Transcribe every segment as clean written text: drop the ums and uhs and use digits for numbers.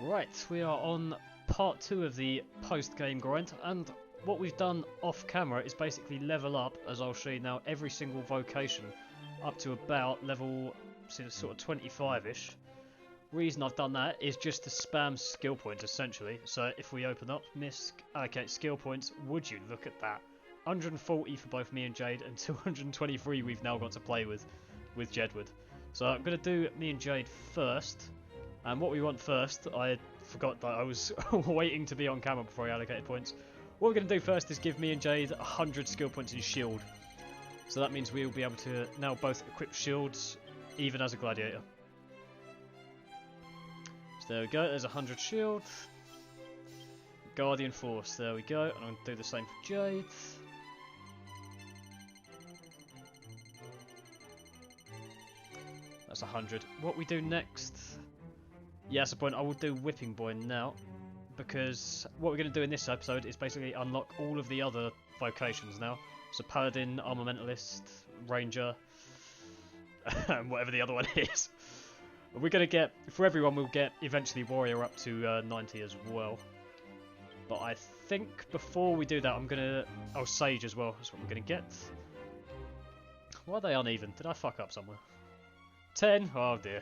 Right, we are on part 2 of the post-game grind, and what we've done off camera is basically level up, as I'll show you now, every single vocation up to about level sort of 25-ish. Reason I've done that is just to spam skill points essentially. So if we open up allocate skill points, would you look at that? 140 for both me and Jade, and 223 we've now got to play with Jedward. So I'm going to do me and Jade first. And what we want first, I forgot that I was waiting to be on camera before I allocated points. What we're going to do first is give me and Jade 100 skill points in shield. So that means we'll be able to now both equip shields, even as a gladiator. So there we go, there's 100 shield. Guardian Force, there we go, and I'm going to do the same for Jade. That's 100. What we do next... Yeah, that's the point. I will do Whipping Boy now, because what we're going to do in this episode is basically unlock all of the other vocations now. So Paladin, Armamentalist, Ranger, and whatever the other one is. We're going to get, for everyone, we'll get eventually Warrior up to 90 as well. But I think before we do that, I'm going to... Oh, Sage as well. That's what we're going to get. Why are they uneven? Did I fuck up somewhere? 10? Oh dear.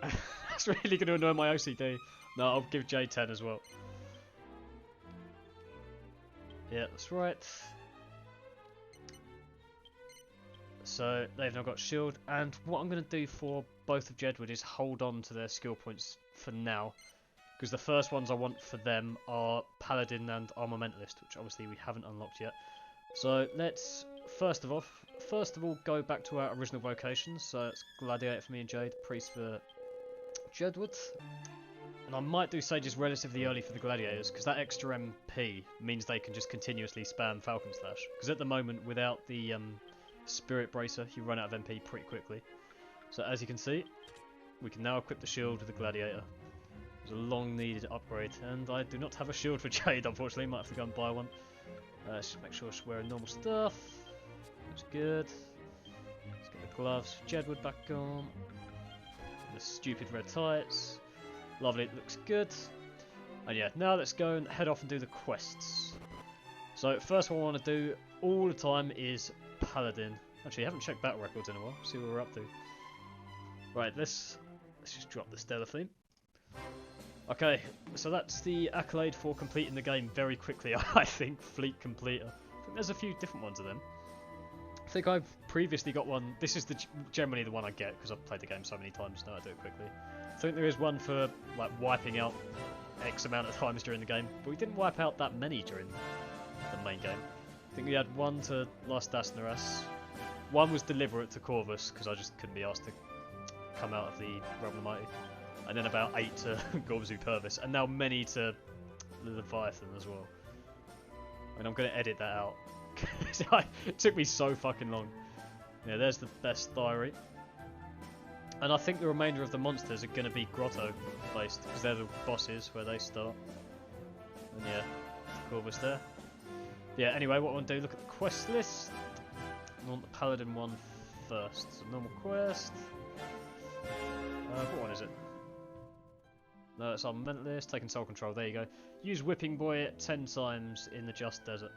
That's really going to annoy my OCD. No, I'll give Jay 10 as well. Yeah, that's right. So they've now got shield, and what I'm going to do for both of Jedward is hold on to their skill points for now, because the first ones I want for them are Paladin and Armamentalist, which obviously we haven't unlocked yet. So let's first of all go back to our original vocations. So it's Gladiator for me and Jade, Priest for Jedward, and I might do Sages relatively early for the Gladiators, because that extra MP means they can just continuously spam Falcon Slash, because at the moment without the Spirit Bracer you run out of MP pretty quickly. So as you can see, we can now equip the shield with the Gladiator. It's a long needed upgrade, and I do not have a shield for Jade unfortunately, might have to go and buy one. Let's just make sure she's wearing normal stuff. Looks good. Let's get the gloves for Jedward back on. The stupid red tights. Lovely, it looks good. And yeah, now let's go and head off and do the quests. So first one I want to do all the time is Paladin. Actually, I haven't checked battle records in a while. See what we're up to. Right, let's just drop the stellar theme. Okay, so that's the accolade for completing the game very quickly, I think. Fleet completer. I think there's a few different ones of them. I think I've previously got one. This is generally the one I get because I've played the game so many times now I do it quickly. I think there is one for like wiping out X amount of times during the game, but we didn't wipe out that many during the main game. I think we had one to Last Dasnaras. One was deliberate to Corvus because I just couldn't be asked to come out of the Realm of the Mighty. And then about 8 to Gorbazu Purvis, and now many to Leviathan as well. And I'm going to edit that out. It took me so fucking long. Yeah, there's the best diary. And I think the remainder of the monsters are going to be grotto based, because they're the bosses where they start. And yeah, Corvus there. Yeah, anyway, what I want to do, look at the quest list. I want the Paladin one first. So normal quest. What one is it? No, it's Armamentalist, taking Soul Control, there you go. Use Whipping Boy 10 times in the Just Desert.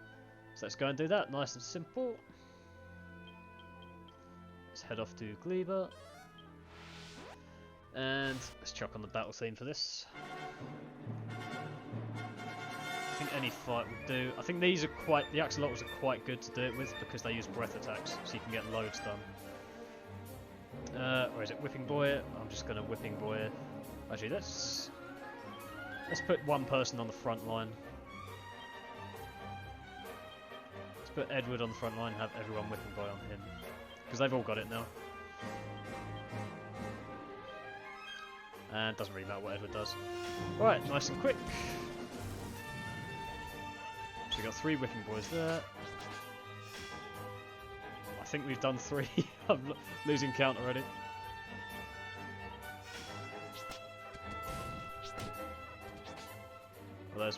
So let's go and do that, nice and simple. Let's head off to Gleba. And let's chuck on the battle theme for this. I think any fight would do. I think these are quite, the Axolotls are quite good to do it with because they use breath attacks, so you can get loads done. Where is it? Whipping Boy. I'm just going to Whipping Boy it. Actually, let's put one person on the front line. Let's put Edward on the front line and have everyone Whipping Boy on him. Because they've all got it now. And it doesn't really matter what Edward does. Alright, nice and quick. So we've got 3 Whipping Boys there. I think we've done 3. I'm losing count already. Well,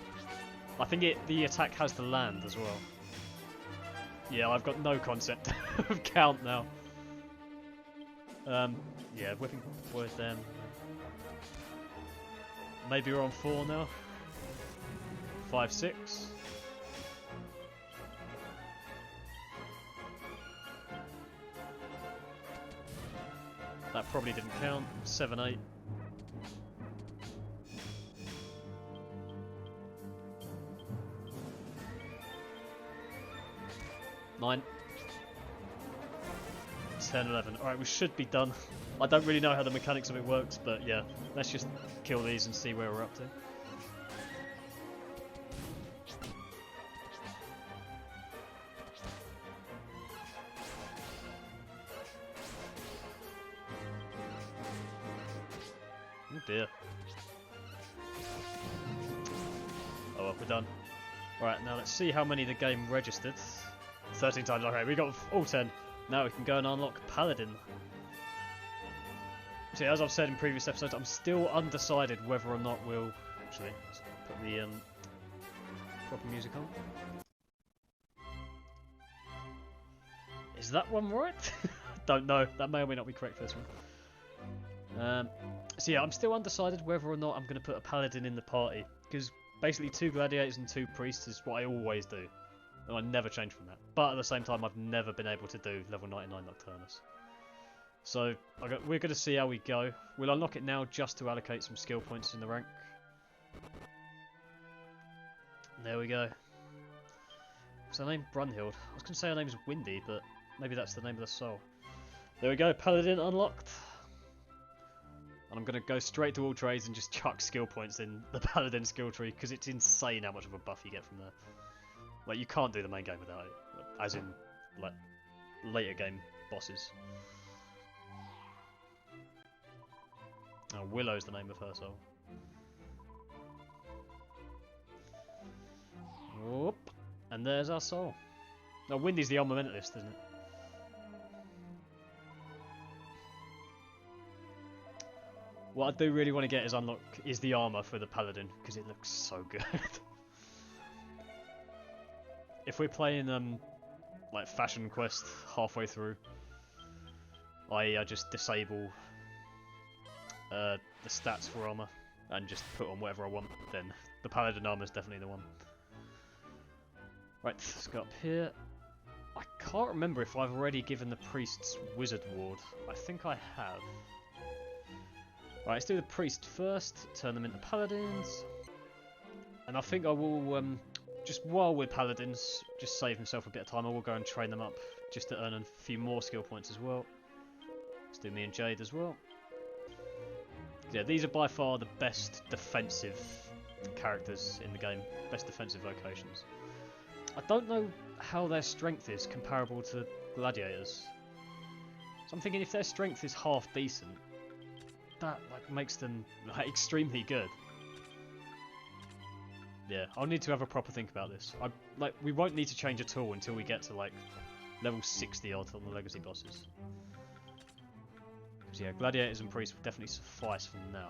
I think the attack has to land as well. Yeah, I've got no concept of count now. Yeah, Whipping Boys them. maybe we're on 4 now. 5, 6. That probably didn't count. 7, 8. Nine. 10, 11. Alright, we should be done. I don't really know how the mechanics of it works, but yeah, let's just kill these and see where we're up to. Oh dear. Oh well, we're done. Alright, now let's see how many the game registered. 13 times, okay, we got all 10. Now we can go and unlock Paladin. See, as I've said in previous episodes, I'm still undecided whether or not we'll... Actually, let's put the proper music on. Is that one right? Don't know. That may or may not be correct for this one. So yeah, I'm still undecided whether or not I'm going to put a Paladin in the party. Because basically 2 gladiators and 2 priests is what I always do. And I never change from that. But at the same time, I've never been able to do level 99 Nocturnus. So, we're going to see how we go. We'll unlock it now just to allocate some skill points in the rank. There we go. Is her name Brunhild? I was going to say her name's Windy, but maybe that's the name of the soul. There we go, Paladin unlocked. And I'm going to go straight to all trades and just chuck skill points in the Paladin skill tree, because it's insane how much of a buff you get from there. Like, you can't do the main game without it. As in, like, later game bosses. Oh, Willow's the name of her soul. Whoop. And there's our soul. No, Windy's the Armamentalist, isn't it? What I do really want to get is the armor for the Paladin, because it looks so good. If we're playing like Fashion Quest halfway through, I just disable the stats for armor and just put on whatever I want, then the Paladin armor is definitely the one. Right, let's go up here. I can't remember if I've already given the priest's wizard ward. I think I have. Right, let's do the priest first, turn them into paladins. And I think I will, just while we're paladins, just save himself a bit of time, I will go and train them up just to earn a few more skill points as well. Let's do me and Jade as well. Yeah, these are by far the best defensive characters in the game. Best defensive vocations. I don't know how their strength is comparable to gladiators. So I'm thinking if their strength is half decent, that like makes them like extremely good. Yeah, I'll need to have a proper think about this. We won't need to change at all until we get to like level 60 odd on the legacy bosses. So yeah, gladiators and priests will definitely suffice for now.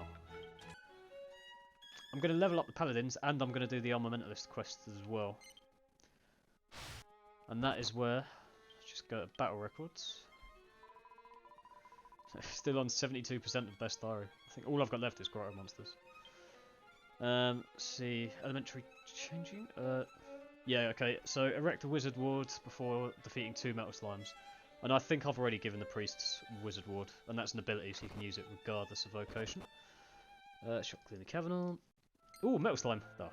I'm going to level up the paladins and I'm going to do the Armamentalist quest as well. And that is where, let's just go to battle records. Still on 72% of best diary. I think all I've got left is grotto monsters. Let's see, elementary changing? Yeah, okay, so erect a wizard ward before defeating 2 metal slimes. And I think I've already given the priest's wizard ward, and that's an ability so you can use it regardless of vocation. Shock clear the cavern. Ooh, metal slime! Oh.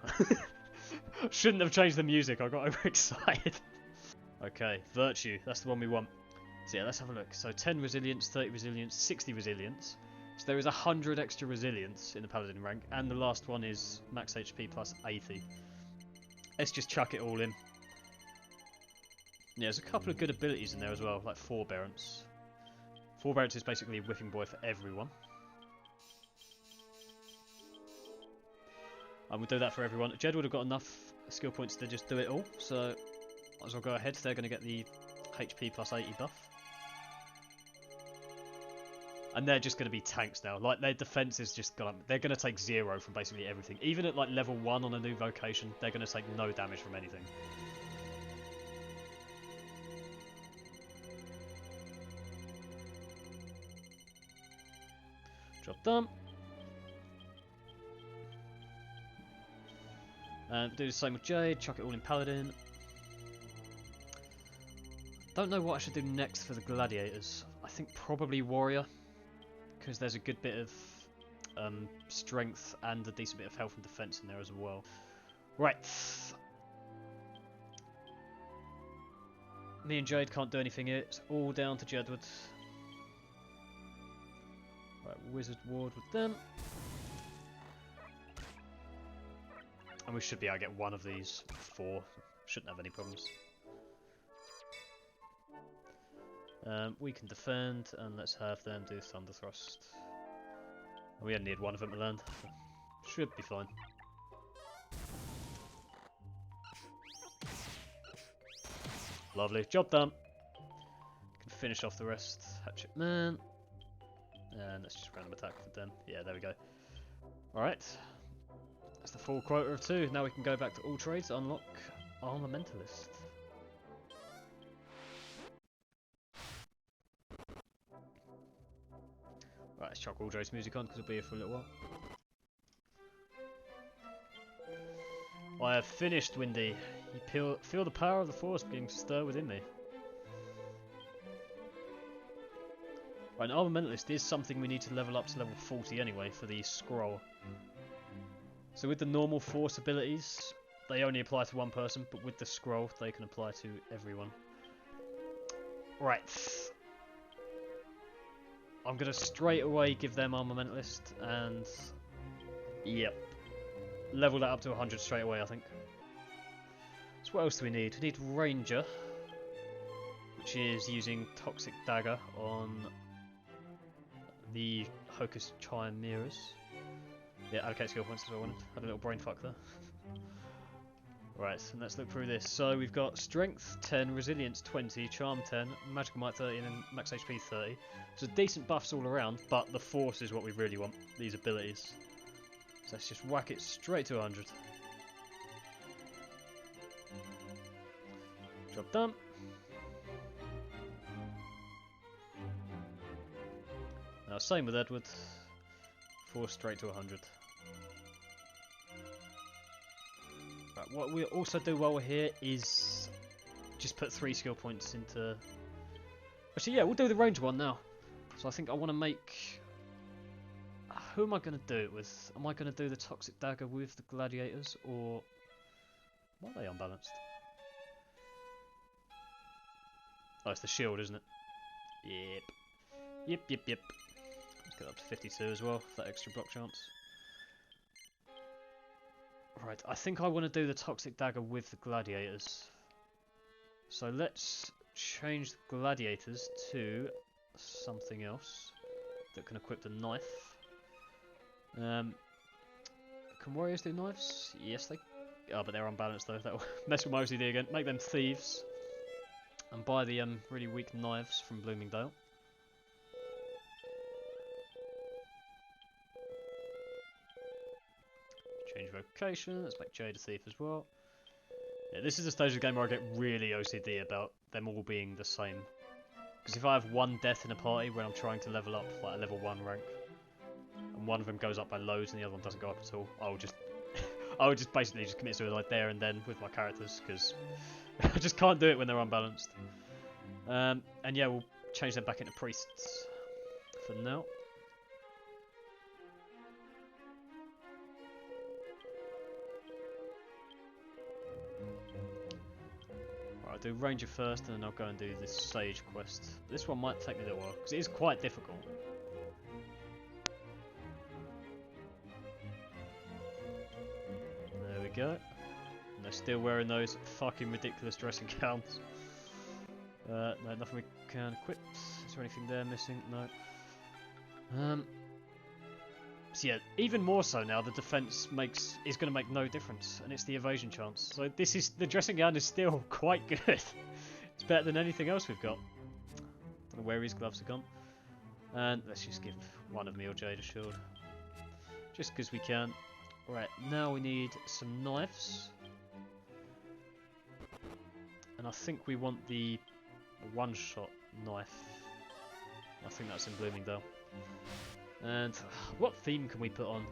Shouldn't have changed the music, I got overexcited. Okay, virtue, that's the one we want. So yeah, let's have a look. So 10 resilience, 30 resilience, 60 resilience. So there is 100 extra resilience in the paladin rank, and the last one is max HP plus 80. Let's just chuck it all in. Yeah, there's a couple of good abilities in there as well, like forbearance. Forbearance is basically a whipping boy for everyone. And we'll do that for everyone. Jed would have got enough skill points to just do it all, so might as well go ahead. They're going to get the HP plus 80 buff. And they're just going to be tanks now. Like, their defense is just gone. They're going to take 0 from basically everything. Even at like level 1 on a new vocation, they're going to take no damage from anything. Job done. Do the same with Jade, chuck it all in Paladin. Don't know what I should do next for the gladiators. I think probably warrior, because there's a good bit of strength and a decent bit of health and defense in there as well. Right. Me and Jade can't do anything here. It's all down to Jedward. Right, Wizard Ward with them. And we should be able to get one of these 4. Shouldn't have any problems. We can defend, and let's have them do Thunder Thrust. We only need one of them to land. Should be fine. Lovely, job done. Can finish off the rest. Hatchet Man. And let's just random attack with them. Yeah, there we go. Alright. That's the full quota of 2. Now we can go back to all trades to unlock Armamentalist. Right, let's chuck all Joe's music on because it'll be here for a little while. I have finished, Windy. You feel the power of the Force beginning to stir within me. Right, an Armamentalist is something we need to level up to level 40 anyway for the scroll. So with the normal Force abilities, they only apply to one person, but with the scroll, they can apply to everyone. Right. I'm going to straight away give them Armamentalist, and yep, level that up to 100 straight away, I think. So what else do we need? We need Ranger, which is using Toxic Dagger on the Hocus Chimeras. Yeah, allocate skill points as I wanted. Had a little brain fuck there. Right, and let's look through this. So we've got Strength 10, Resilience 20, Charm 10, Magical Might 30, and Max HP 30. So decent buffs all around, but the Force is what we really want, these abilities. So let's just whack it straight to 100. Job done. Now same with Edward. Force straight to 100. Right, what we also do while we're here is just put 3 skill points into... Actually, yeah, we'll do the range one now. So I think I want to make... Who am I going to do it with? Am I going to do the Toxic Dagger with the Gladiators, or... Why are they unbalanced? Oh, it's the shield, isn't it? Yep. Yep. Let's get up to 52 as well, for that extra block chance. Right, I think I want to do the Toxic Dagger with the Gladiators. So let's change the Gladiators to something else that can equip the knife. Can warriors do knives? Yes, they... Oh, but they're unbalanced though. That'll mess with my OCD again. Make them thieves. And buy the really weak knives from Bloomingdale. Change vocation. Let's make Jade a thief as well. Yeah, this is a stage of the game where I get really OCD about them all being the same. Because if I have one death in a party when I'm trying to level up like a level 1 rank, and one of them goes up by loads and the other one doesn't go up at all, I would just basically just commit suicide there and then with my characters, because I just can't do it when they're unbalanced. And yeah, we'll change them back into priests for now. Right, I'll do Ranger first and then I'll go and do this Sage quest. This one might take me a little while, because it is quite difficult. There we go. And they're still wearing those fucking ridiculous dressing gowns. No, nothing we can equip. Is there anything there missing? No. So yeah, even more so now, the defense is going to make no difference, and it's the evasion chance. So the dressing gown is still quite good. It's better than anything else we've got. Don't know where his gloves have gone. And let's just give one of me or Jade a shield, just because we can. Right, now we need some knives, and I think we want the one-shot knife. I think that's in Bloomingdale. And what theme can we put on?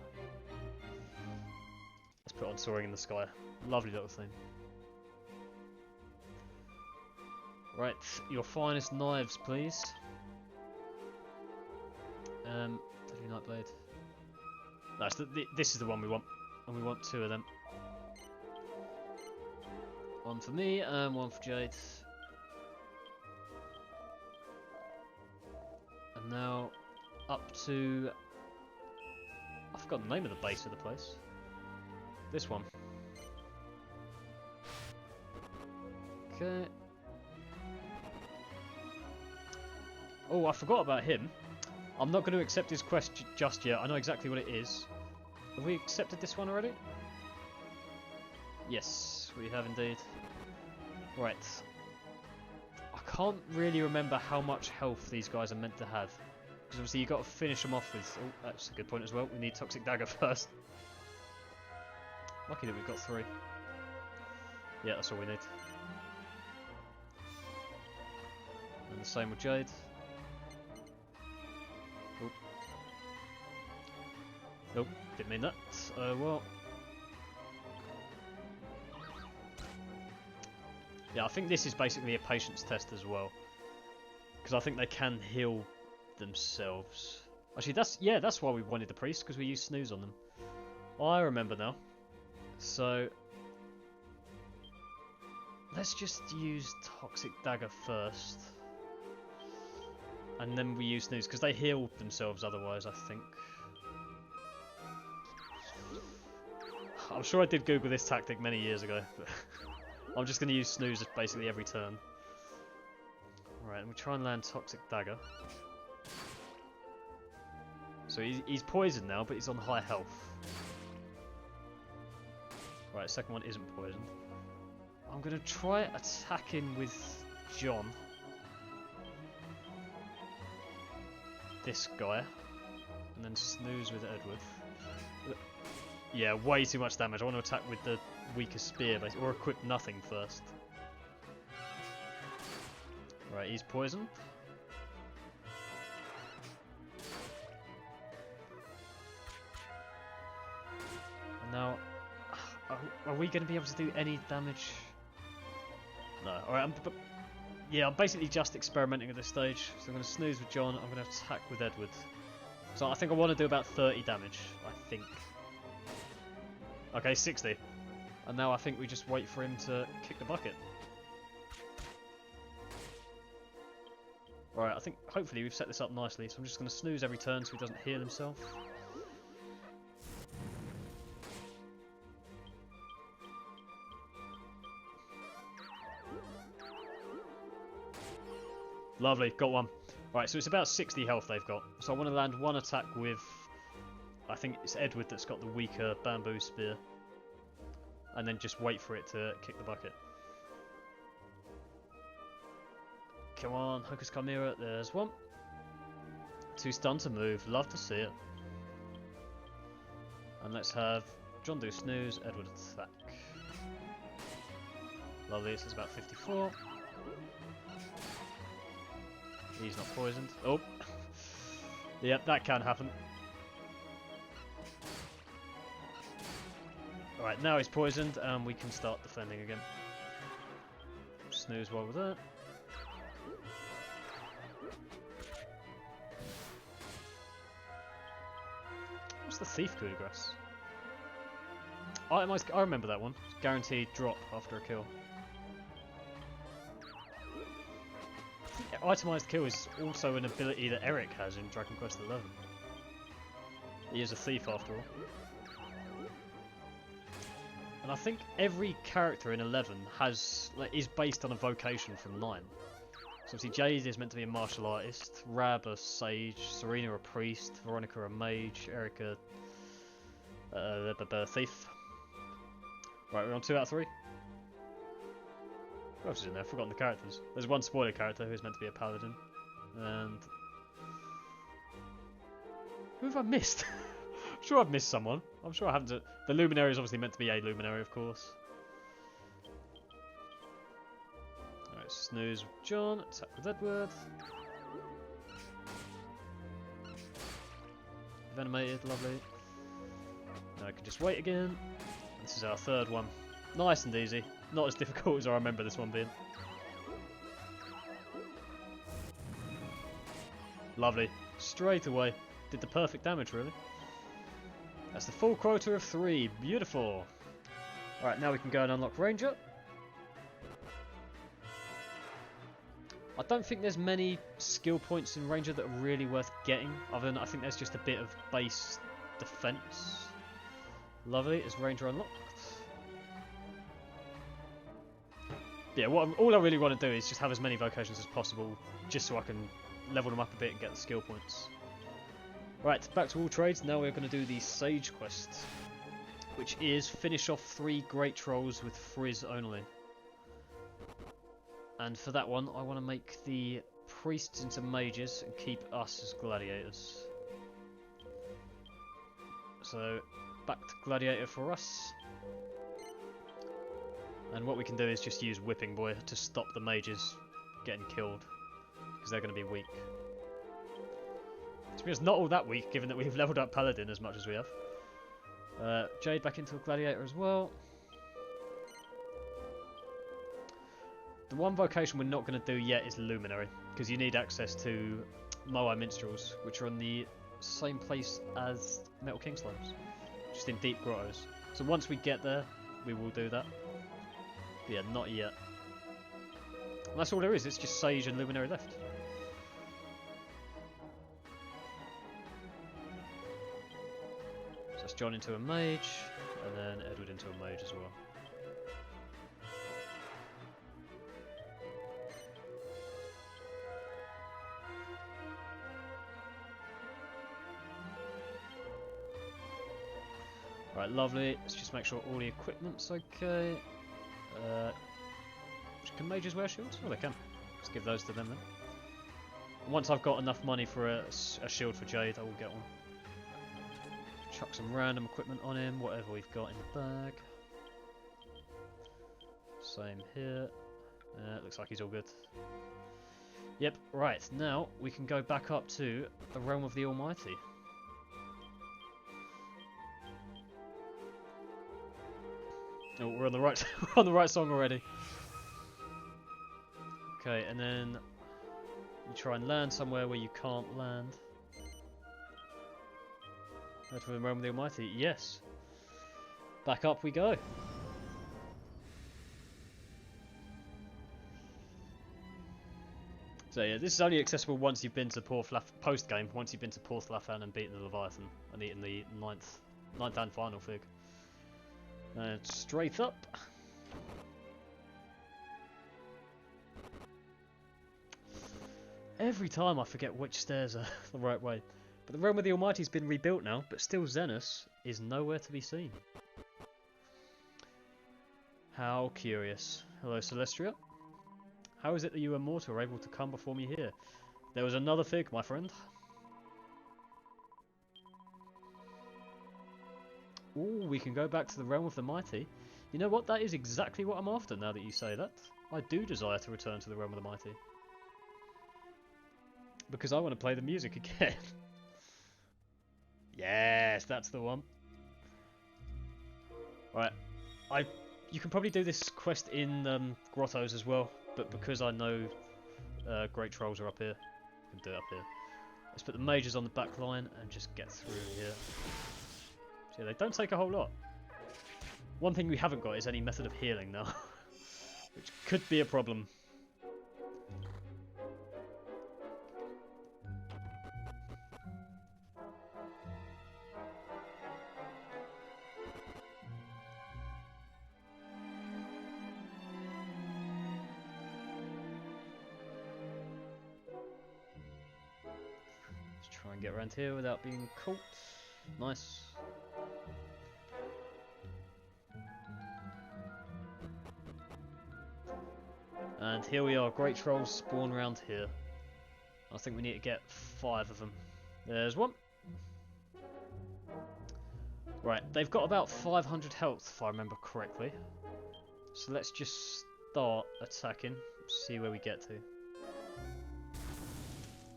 Let's put on Soaring in the Sky. Lovely little theme. Right, your finest knives, please. Deadly Nightblade. No, this is the one we want, and we want 2 of them. One for me and one for Jade. And now up to... I forgot the name of the base of the place. This one. Okay. Oh, I forgot about him. I'm not going to accept his quest just yet. I know exactly what it is. Have we accepted this one already? Yes, we have indeed. Right. I can't really remember how much health these guys are meant to have. Because obviously you've got to finish them off with... Oh, that's a good point as well. We need Toxic Dagger first. Lucky that we've got 3. Yeah, that's all we need. And the same with Jade. Oh. Nope, didn't mean that. Well. Yeah, I think this is basically a patience test as well. Because I think they can heal themselves. Actually, that's why we wanted the priest, because we used snooze on them. I remember now. So let's just use Toxic Dagger first. And then we use snooze, because they heal themselves otherwise, I think. I'm sure I did Google this tactic many years ago, but I'm just going to use snooze basically every turn. Alright, and we try and land Toxic Dagger. So he's poisoned now, but he's on high health. Right, second one isn't poisoned. I'm going to try attacking with John. This guy. And then snooze with Edward. Yeah, way too much damage. I want to attack with the weaker spear, basically, or equip nothing first. Right, he's poisoned. And now, are we going to be able to do any damage? No. Alright, yeah, I'm basically just experimenting at this stage. So I'm going to snooze with John, I'm going to attack with Edward. So I think I want to do about 30 damage, I think. Okay, 60. And now I think we just wait for him to kick the bucket. Right, I think hopefully we've set this up nicely, so I'm just going to snooze every turn so he doesn't heal himself. Lovely, got one. Right, so it's about 60 health they've got. So I want to land one attack with... I think it's Edward that's got the weaker bamboo spear. And then just wait for it to kick the bucket. Come on, Hocus Chimera, there's one. 2 stun to move, love to see it. And let's have John do snooze, Edward attack. Lovely, so it's about 54. He's not poisoned. Oh! Yep, that can happen. Alright, now he's poisoned and we can start defending again. Snooze while we're there. What's the Thief coup de grace? I remember that one. Guaranteed drop after a kill. Itemised kill is also an ability that Eric has in Dragon Quest XI. He is a thief after all. And I think every character in 11 is based on a vocation from 9. So obviously Jade is meant to be a martial artist, Rab a sage, Serena a priest, Veronica a mage, Erica a thief. Right, we're on 2 out of 3. What else is in there? I've forgotten the characters. There's one spoiler character who's meant to be a paladin. And... who have I missed? I'm sure I've missed someone. I'm sure I haven't... The luminary is obviously meant to be a luminary, of course. Alright, snooze with John, attack with Edward. Venomated, lovely. Now I can just wait again. This is our third one. Nice and easy. Not as difficult as I remember this one being. Lovely. Straight away. Did the perfect damage, really. That's the full quota of 3. Beautiful. Alright, now we can go and unlock Ranger. I don't think there's many skill points in Ranger that are really worth getting, other than I think there's just a bit of base defense. Lovely, is Ranger unlocked? Yeah, all I really want to do is just have as many vocations as possible, just so I can level them up a bit and get the skill points. Right, back to all trades. Now we're going to do the Sage quest, which is finish off 3 Great Trolls with Frizz only. And for that one, I want to make the priests into mages and keep us as gladiators. So, back to gladiator for us. And what we can do is just use Whipping Boy to stop the mages getting killed, because they're going to be weak. To be honest, not all that weak, given that we've leveled up Paladin as much as we have. Jade back into a gladiator as well. The one vocation we're not going to do yet is Luminary, because you need access to Moai Minstrels, which are in the same place as Metal King Slimes, just in deep grottos. So once we get there, we will do that. But yeah, not yet. And that's all there is, it's just Sage and Luminary left. So that's John into a mage, and then Edward into a mage as well. Right, lovely. Let's just make sure all the equipment's okay. Can mages wear shields? Oh, they can. Let's give those to them then. Once I've got enough money for a shield for Jade, I will get one. Chuck some random equipment on him, whatever we've got in the bag. Same here. Looks like he's all good. Yep, right. Now we can go back up to the Realm of the Almighty. Oh, we're on the right we're on the right song already. Okay, and then you try and land somewhere where you can't land. Go to the Realm of the Almighty. Yes. Back up we go. So yeah, this is only accessible once you've been to post game. Once you've been to Porthlafan and beaten the Leviathan and eaten the ninth and final fig. And straight up. Every time I forget which stairs are the right way. But the Realm of the Almighty's been rebuilt now, but still Xenos is nowhere to be seen. How curious. Hello, Celestia. How is it that you immortal are able to come before me here? There was another fig, my friend. Ooh, we can go back to the Realm of the Mighty. You know what? That is exactly what I'm after now that you say that. I do desire to return to the Realm of the Mighty. Because I want to play the music again. Yes, that's the one. Right. You can probably do this quest in grottos as well, but because I know Great Trolls are up here, I can do it up here. Let's put the mages on the back line and just get through here. So yeah, they don't take a whole lot. One thing we haven't got is any method of healing now, which could be a problem. Let's try and get around here without being caught. Nice. And here we are, Great Trolls spawn around here. I think we need to get 5 of them. There's one. Right, they've got about 500 health if I remember correctly. So let's just start attacking, see where we get to.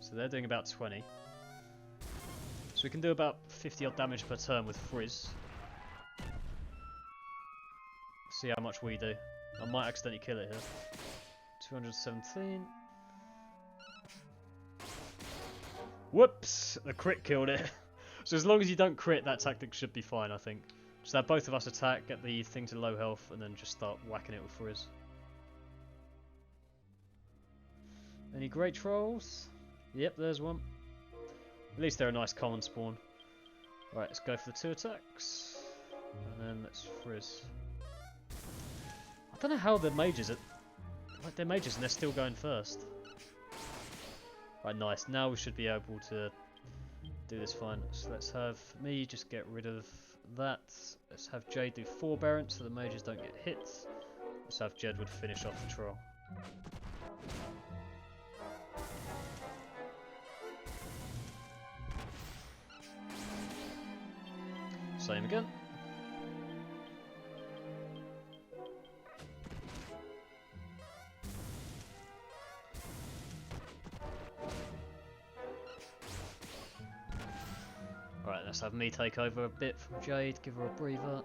So they're doing about 20. So we can do about 50 odd damage per turn with Frizz. See how much we do. I might accidentally kill it here. 217. Whoops! The crit killed it. So as long as you don't crit, that tactic should be fine, I think. Just have both of us attack, get the thing to low health, and then just start whacking it with frizz. Any great trolls? Yep, there's one. At least they're a nice common spawn. Right, let's go for the 2 attacks. And then let's frizz. I don't know how the mages are... Like, they're mages and they're still going first. Right, nice. Now we should be able to do this fine. So let's have me just get rid of that. Let's have Jade do forbearance so the mages don't get hit. Let's have Jedward finish off the troll. Same again. Right, let's have me take over a bit from Jade, give her a breather.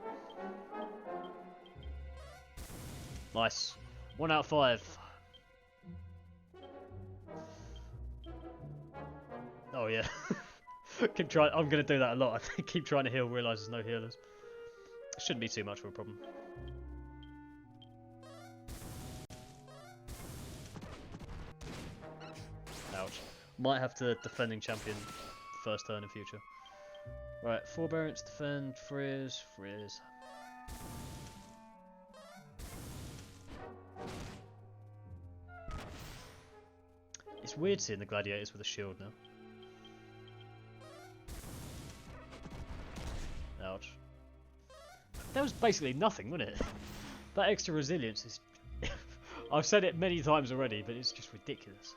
Nice. 1 out of 5. Oh yeah. Keep trying. I'm gonna do that a lot. I think keep trying to heal, realise there's no healers. Shouldn't be too much of a problem. Ouch. Might have to defending champion first turn in future. Right, forbearance, defend, frizz, frizz. It's weird seeing the gladiators with a shield now. Ouch. That was basically nothing, wasn't it? That extra resilience is... I've said it many times already, but it's just ridiculous.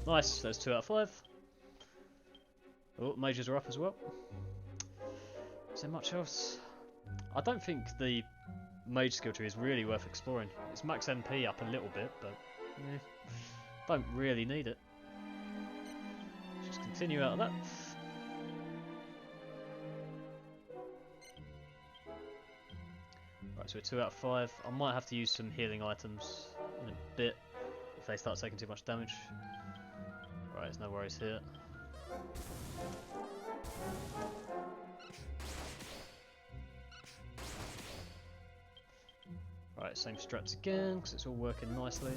Nice, that's 2 out of 5. Oh, mages are up as well. Is there much else? I don't think the mage skill tree is really worth exploring. It's max MP up a little bit, but don't really need it. Just continue out of that. Right, so we're 2 out of 5. I might have to use some healing items in a bit if they start taking too much damage. Right, there's no worries here. Right, same strats again, because it's all working nicely.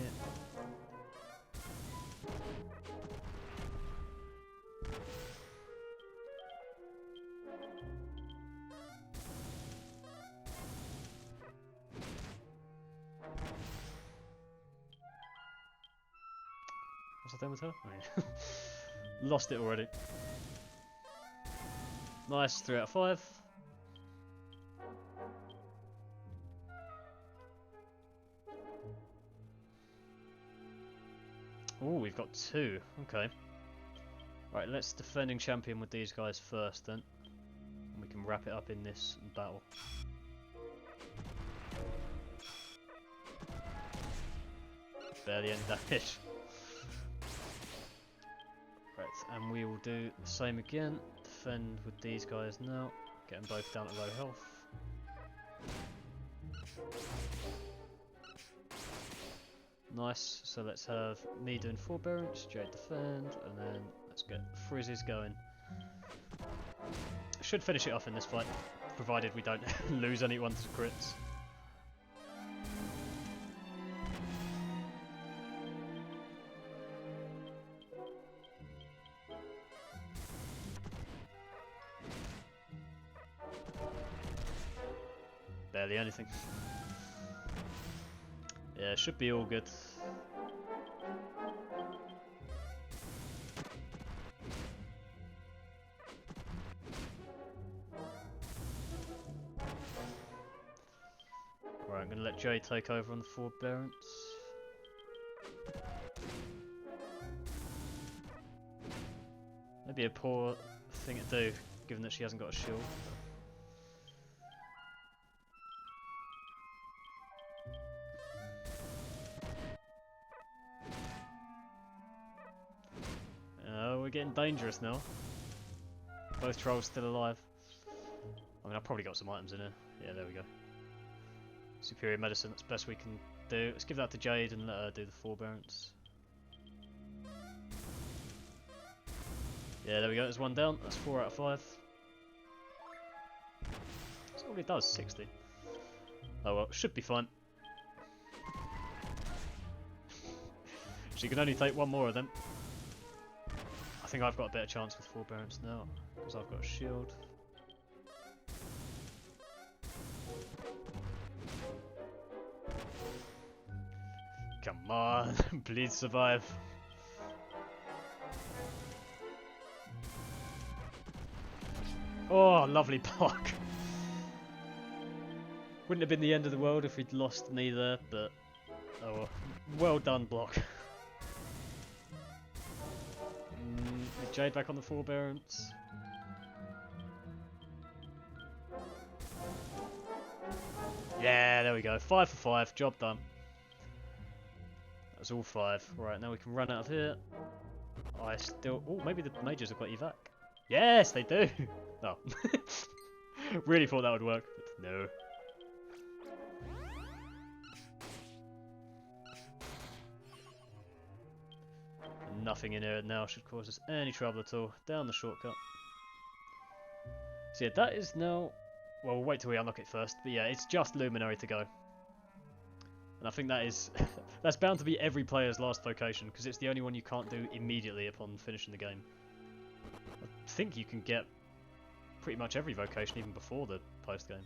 What's I done with her? Oh, yeah. Lost it already. Nice, 3 out of 5. Oh, we've got 2. Okay. Right, let's defending champion with these guys first then. And we can wrap it up in this battle. Barely any damage. Right, and we will do the same again. Defend with these guys now. Get them both down to low health. Nice, so let's have me doing forbearance, Jade defend, and then let's get frizzes going. Should finish it off in this fight, provided we don't lose anyone to crits. Barely anything. Yeah, should be all good. Alright, I'm going to let Jay take over on the forbearance. Maybe a poor thing to do, given that she hasn't got a shield. getting dangerous now. Both trolls still alive. I mean, I've probably got some items in here. Yeah, there we go. Superior medicine, that's the best we can do. Let's give that to Jade and let her do the forbearance. Yeah, there we go, there's one down. That's 4 out of 5. That's all it does, 60. Oh well, should be fine. She can only take one more of them. I think I've got a better chance with forbearance now, because I've got a shield. Come on, please survive. Oh, lovely block. Wouldn't have been the end of the world if we'd lost neither, but oh well done block. Jade back on the forbearance. Yeah, there we go. 5 for 5, job done. That's all 5. Right, now we can run out of here. I still... Oh, maybe the mages have got evac. Yes, they do! Oh. Really thought that would work, but no. Nothing in here now should cause us any trouble at all. Down the shortcut. So yeah, that is now... Well, we'll wait till we unlock it first. But yeah, it's just Luminary to go. And I think that is... that's bound to be every player's last vocation, because it's the only one you can't do immediately upon finishing the game. I think you can get pretty much every vocation even before the post-game.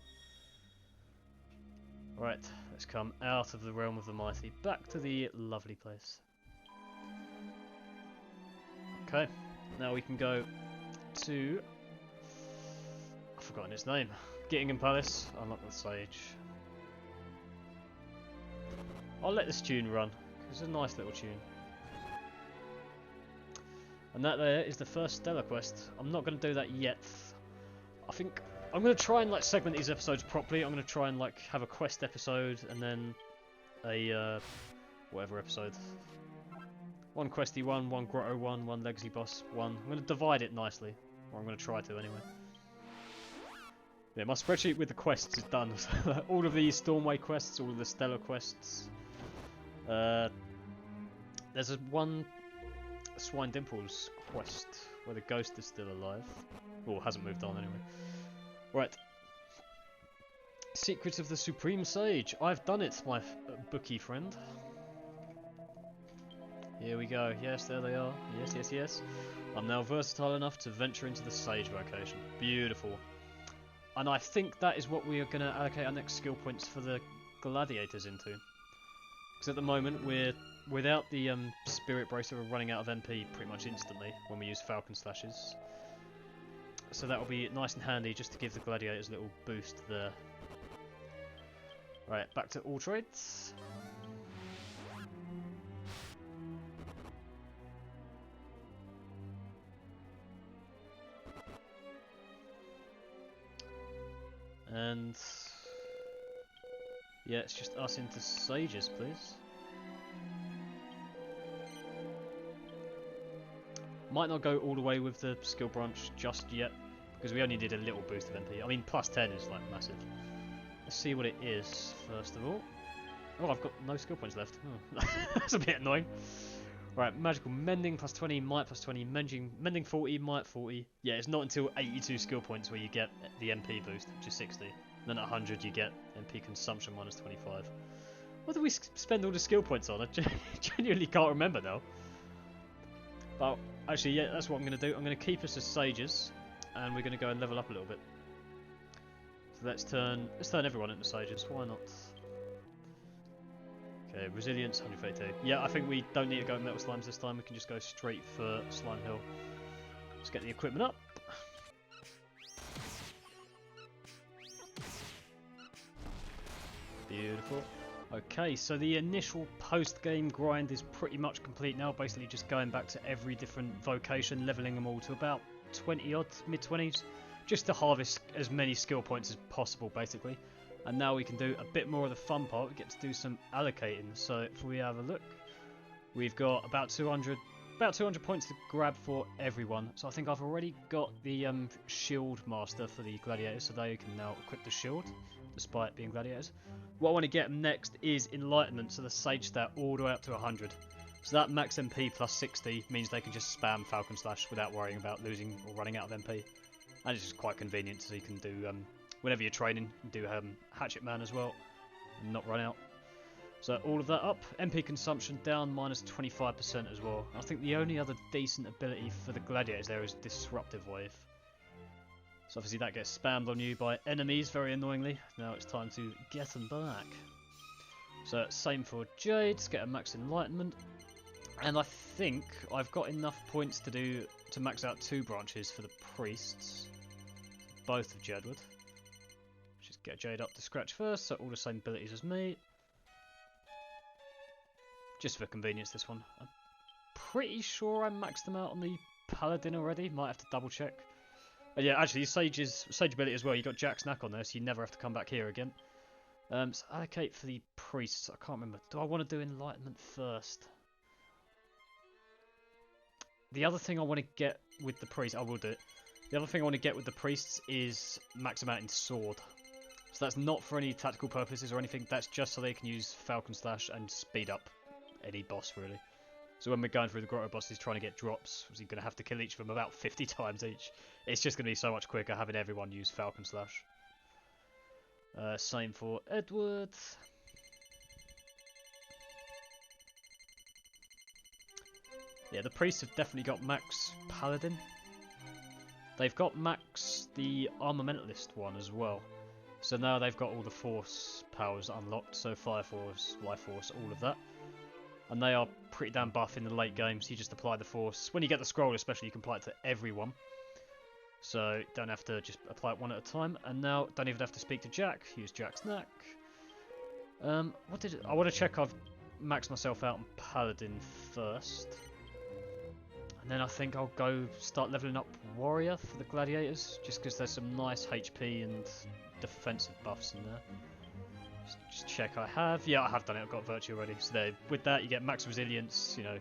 Right, let's come out of the realm of the mighty, back to the lovely place. Okay, now we can go to... I've forgotten its name. Gittingham Palace, unlock the Sage. I'll let this tune run, because it's a nice little tune. And that there is the first Stellar quest. I'm not going to do that yet. I think I'm going to try and like segment these episodes properly. I'm going to try and like have a quest episode and then a whatever episode. One questy one, one grotto one legacy boss one. I'm going to divide it nicely, or I'm going to try to anyway. Yeah, my spreadsheet with the quests is done. All of the Stormway quests, all of the Stellar quests. There's one Swine Dimples quest where the ghost is still alive. Or hasn't moved on anyway. Right. Secret of the Supreme Sage. I've done it, my bookie friend. Here we go. Yes, there they are. Yes, yes, yes. I'm now versatile enough to venture into the Sage vocation. Beautiful. And I think that is what we are going to allocate our next skill points for the gladiators into. Because at the moment we're without the spirit bracer, we're running out of MP pretty much instantly when we use Falcon Slashes. So that will be nice and handy just to give the gladiators a little boost there. Right, back to all trades. And yeah, it's just us into Sages, please. Might not go all the way with the skill branch just yet, because we only did a little boost of MP. I mean, plus 10 is like massive. Let's see what it is first of all. Oh, I've got no skill points left. Oh. That's a bit annoying. Right, magical mending plus 20, might plus 20, mending 40, might 40. Yeah, it's not until 82 skill points where you get the MP boost, which is 60. And then at 100 you get MP consumption minus 25. What do we spend all the skill points on? I genuinely can't remember now. But actually, yeah, that's what I'm going to do. I'm going to keep us as Sages, and we're going to go and level up a little bit. So let's turn everyone into Sages. Why not? Okay, resilience 132. Yeah, I think we don't need to go metal slimes this time. We can just go straight for Slime Hill. Let's get the equipment up. Beautiful. Okay, so the initial post-game grind is pretty much complete now. Basically just going back to every different vocation, leveling them all to about 20 odd, mid-20s. Just to harvest as many skill points as possible, basically. And now we can do a bit more of the fun part. We get to do some allocating. So if we have a look, we've got about 200 about 200 points to grab for everyone. So I think I've already got the shield master for the gladiators, so they can now equip the shield, despite being gladiators. What I want to get them next is enlightenment, so the sage stat all the way up to 100. So that max MP plus 60 means they can just spam Falcon Slash without worrying about losing or running out of MP. And it's just quite convenient, so you can do, whenever you're training, do Hatchet Man as well, and not run out. So all of that up. MP consumption down minus 25% as well. I think the only other decent ability for the gladiators there is Disruptive Wave. So obviously that gets spammed on you by enemies very annoyingly. Now it's time to get them back. So same for Jades, get a max enlightenment. And I think I've got enough points to max out 2 branches for the priests. Both of Jedward. Just get Jade up to scratch first, so all the same abilities as me. Just for convenience, this one. I'm pretty sure I maxed them out on the Paladin already. Might have to double check. But yeah, actually, Sage ability as well. You got Jack's Knack on there, so you never have to come back here again. So allocate for the priests. I can't remember. Do I want to do enlightenment first? The other thing I want to get with the priests, I will do it. The other thing I want to get with the priests is max them out in sword. So that's not for any tactical purposes or anything. That's just so they can use Falcon Slash and speed up any boss, really. So when we're going through the grotto bosses trying to get drops, we're going to have to kill each of them about 50 times each. It's just going to be so much quicker having everyone use Falcon Slash. Same for Edward. Yeah, the priests have definitely got max Paladin. They've got max the Armamentalist one as well. So now they've got all the force powers unlocked, so Fire Force, Life Force, all of that. And they are pretty damn buff in the late game, so you just apply the force. When you get the scroll especially, you can apply it to everyone. So don't have to just apply it one at a time. And now don't even have to speak to Jack, use Jack's Knack. I want to check I've maxed myself out on Paladin first. And then I think I'll go start leveling up Warrior for the Gladiators, just because there's some nice HP and defensive buffs in there. Just check I have. Yeah, I have done it. I've got Virtue already. So there, with that, you get max resilience, you know,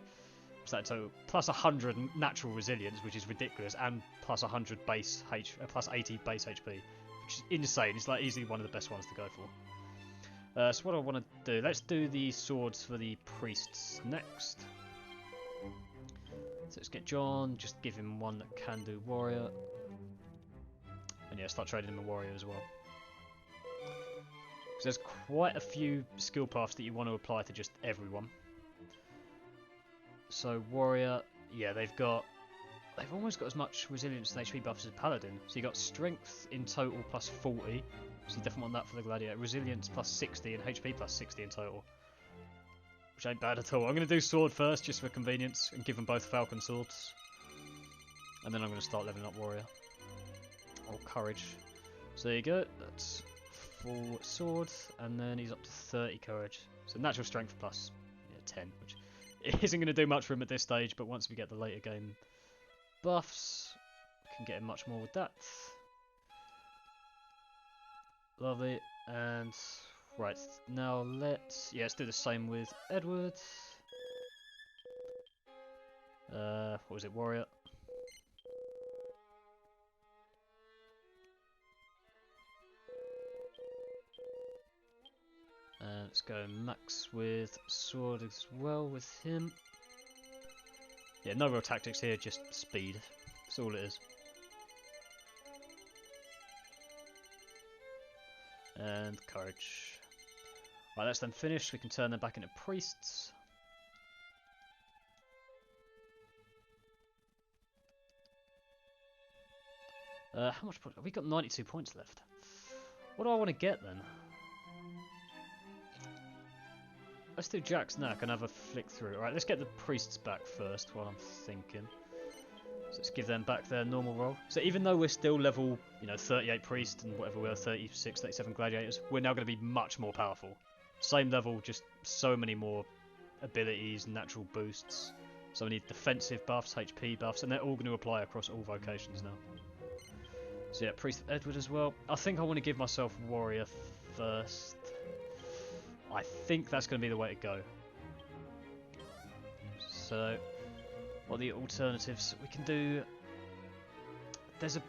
what's that total? Plus 100 natural resilience, which is ridiculous, and plus 100 base plus 80 base HP, which is insane. It's like easily one of the best ones to go for. So what do I want to do? Let's do the swords for the priests next. So let's get John, just give him one that can do warrior. And yeah, start trading him a warrior as well. Because there's quite a few skill paths that you want to apply to just everyone. So warrior, yeah, they've almost got as much resilience and HP buffs as Paladin. So you got strength in total plus 40. So you definitely want that for the gladiator. Resilience plus 60 and HP plus 60 in total. Which ain't bad at all. I'm going to do sword first, just for convenience, and give them both Falcon Swords. And then I'm going to start leveling up Warrior. Or Courage. So there you go, that's full sword, and then he's up to 30 Courage. So natural strength plus 10, which isn't going to do much for him at this stage, but once we get the later game buffs, we can get him much more with that. Lovely, and... right, now let's do the same with Edward. What was it, Warrior? And let's go max with sword as well with him. Yeah, no real tactics here, just speed. That's all it is. And courage. Right, that's them finished. We can turn them back into priests. How much? We got 92 points left. What do I want to get then? Let's do Jack's Knack and have a flick through. Alright, let's get the priests back first while I'm thinking. So let's give them back their normal roll. So even though we're still level, 38 priest and whatever we are, 36, 37 gladiators, we're now going to be much more powerful. Same level, just so many more abilities, natural boosts. So we need defensive buffs, HP buffs, and they're all going to apply across all vocations now. So yeah, Priest of Edward as well. I think I want to give myself Warrior first. I think that's going to be the way to go. So, What are the alternatives? We can do... There's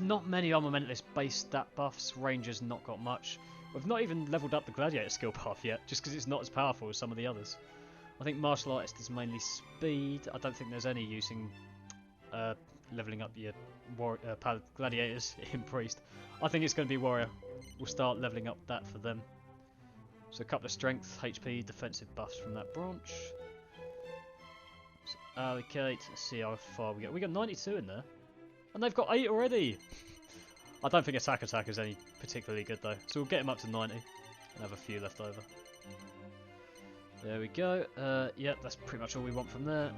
not many Armamentalist base stat buffs. Ranger's not got much. We've not even leveled up the Gladiator skill buff yet, just because it's not as powerful as some of the others. I think Martial Artist is mainly speed. I don't think there's any using leveling up your Gladiators in Priest. I think it's going to be Warrior. We'll start leveling up that for them. So a couple of strength, HP, defensive buffs from that branch. Let's allocate, let's see how far we get. We got 92 in there. And they've got 8 already! I don't think attack is any particularly good though. So we'll get him up to 90 and have a few left over. There we go. Yep, that's pretty much all we want from there.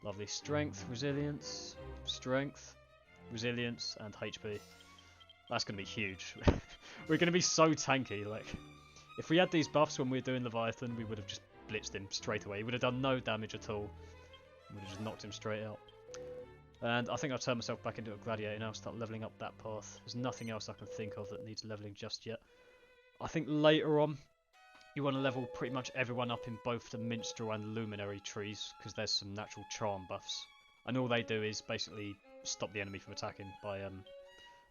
Lovely. Strength, resilience, and HP. That's going to be huge. We're going to be so tanky. Like, if we had these buffs when we were doing Leviathan, we would have just blitzed him straight away. He would have done no damage at all. We would have just knocked him straight out. And I think I'll turn myself back into a Gladiator now, start leveling up that path. There's nothing else I can think of that needs leveling just yet. I think later on, you want to level pretty much everyone up in both the Minstrel and Luminary trees, because there's some natural charm buffs. And all they do is basically stop the enemy from attacking by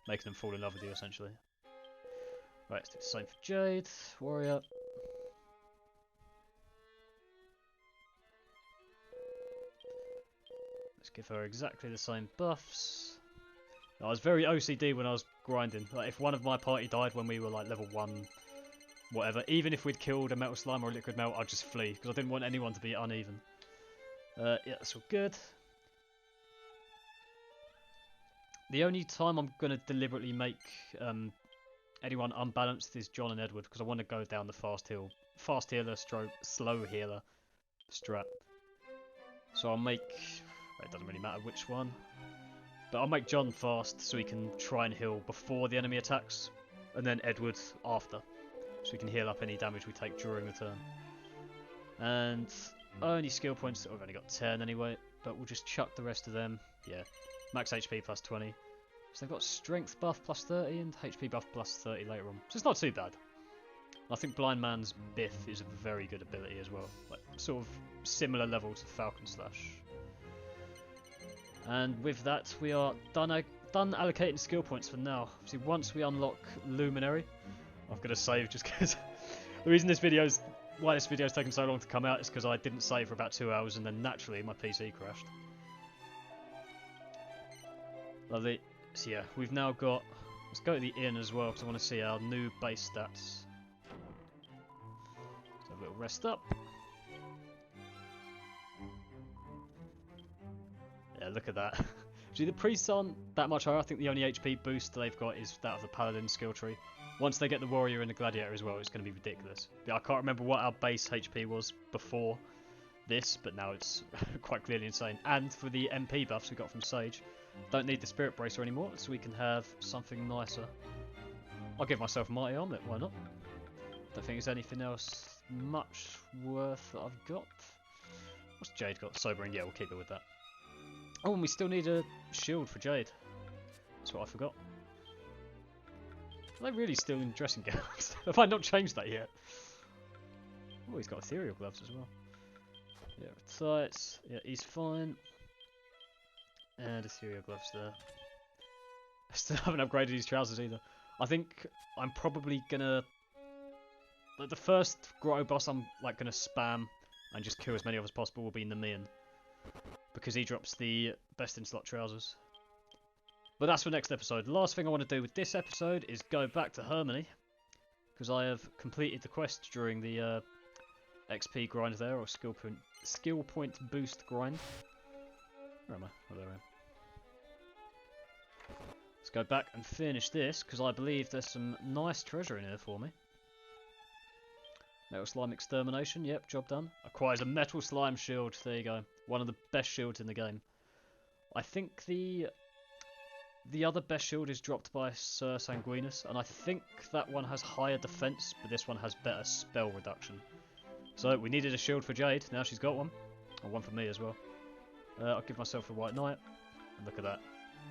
making them fall in love with you, essentially. Right, let's do the same for Jade, Warrior. Let's give her exactly the same buffs. I was very OCD when I was grinding. Like, if one of my party died when we were like level 1, whatever, even if we'd killed a Metal Slime or a Liquid Melt, I'd just flee, because I didn't want anyone to be uneven. Yeah, that's all good. The only time I'm going to deliberately make anyone unbalanced is John and Edward, because I want to go down the fast healer stroke slow healer strat. So I'll make... It doesn't really matter which one. But I'll make John fast so he can try and heal before the enemy attacks. And then Edward after. So we can heal up any damage we take during the turn. And only skill points, we've only got 10 anyway. But we'll just chuck the rest of them. Yeah. Max HP plus 20. So they've got strength buff plus 30 and HP buff plus 30 later on. So it's not too bad. I think Blind Man's Biff is a very good ability as well. Like, sort of similar level to Falcon Slash. And with that, we are done allocating skill points for now. See, once we unlock Luminary, I'm going to save just because the reason why this video's taken so long to come out is because I didn't save for about 2 hours and then naturally my PC crashed. Lovely. So yeah, we've now got... Let's go to the inn as well because I want to see our new base stats. Let's have a little rest up. Yeah, look at that. See, the priests aren't that much higher. I think the only HP boost they've got is that of the Paladin skill tree. Once they get the Warrior and the Gladiator as well, it's going to be ridiculous. Yeah, I can't remember what our base HP was before this, but now it's quite clearly insane. And for the MP buffs we got from Sage, don't need the Spirit Bracer anymore, so we can have something nicer. I'll give myself a Mighty Armlet, why not? Don't think there's anything else much worth that I've got. What's Jade got? Sobering, yeah, we'll keep it with that. Oh, and we still need a shield for Jade. That's what I forgot. Are they really still in dressing gowns? Have I not changed that yet? Oh, he's got ethereal gloves as well. Yeah, tights. Yeah, he's fine. And ethereal gloves there. I still haven't upgraded his trousers either. I think I'm probably gonna... Like, the first grotto boss I'm like gonna spam and just kill as many of as possible will be Nemean. Because he drops the best in slot trousers. But that's for next episode. The last thing I want to do with this episode is go back to Harmony. Because I have completed the quest during the XP grind there, or skill point boost grind. Where am I? Oh, there I am. Let's go back and finish this, because I believe there's some nice treasure in here for me. Metal Slime Extermination, yep, job done. Acquires a Metal Slime Shield, there you go. One of the best shields in the game. I think the other best shield is dropped by Sir Sanguinus, and I think that one has higher defense, but this one has better spell reduction. So we needed a shield for Jade, now she's got one. Or one for me as well. I'll give myself a White Knight, and look at that.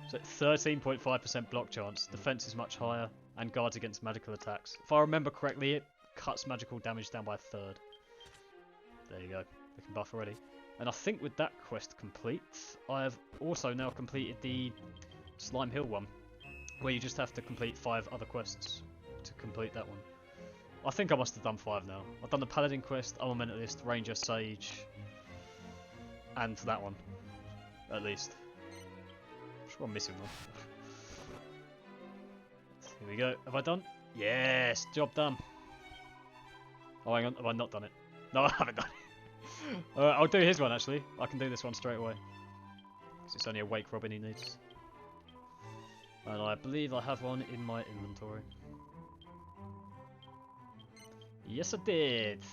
So 13.5% block chance, defense is much higher, and guards against magical attacks. If I remember correctly, it cuts magical damage down by a third. There you go, looking buff already. And I think with that quest complete, I have also now completed the Slime Hill one, where you just have to complete 5 other quests to complete that one. I think I must have done 5 now. I've done the Paladin quest, Armamentalist, Ranger, Sage, and that one, at least. I'm sure I'm missing one. Here we go. Have I done? Yes, job done. Oh, hang on. Have I not done it? No, I haven't done it. Alright, I'll do his one actually. I can do this one straight away. Because it's only a wake robin he needs. And I believe I have one in my inventory. Yes, I did.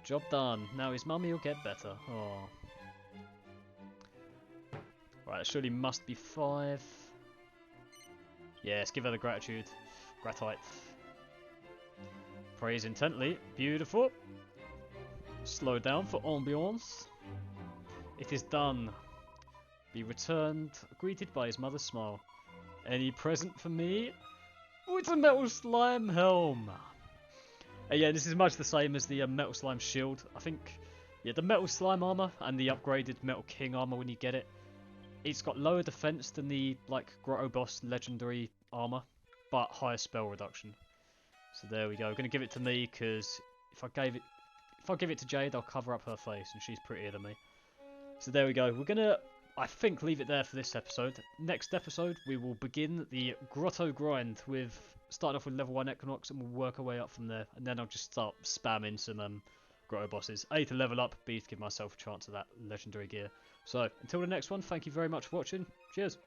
Job done. Now his mummy will get better. Oh. Right, it surely must be 5. Yes, give her the gratitude. Gratite. Praise intently. Beautiful. Slow down for ambiance. It is done. Be returned, greeted by his mother's smile. Any present for me? Oh, it's a metal slime helm. Yeah, this is much the same as the metal slime shield. I think, yeah, the metal slime armor and the upgraded metal king armor when you get it. It's got lower defense than the like grotto boss legendary armor, but higher spell reduction. So there we go. I'm gonna give it to me because if I give it to Jade, I'll cover up her face, and she's prettier than me. So there we go. We're gonna, I think, leave it there for this episode. Next episode, we will begin the grotto grind with starting off with level 1 Equinox, and we'll work our way up from there. And then I'll just start spamming some grotto bosses. A, to level up, B, to give myself a chance of that legendary gear. So until the next one, thank you very much for watching. Cheers.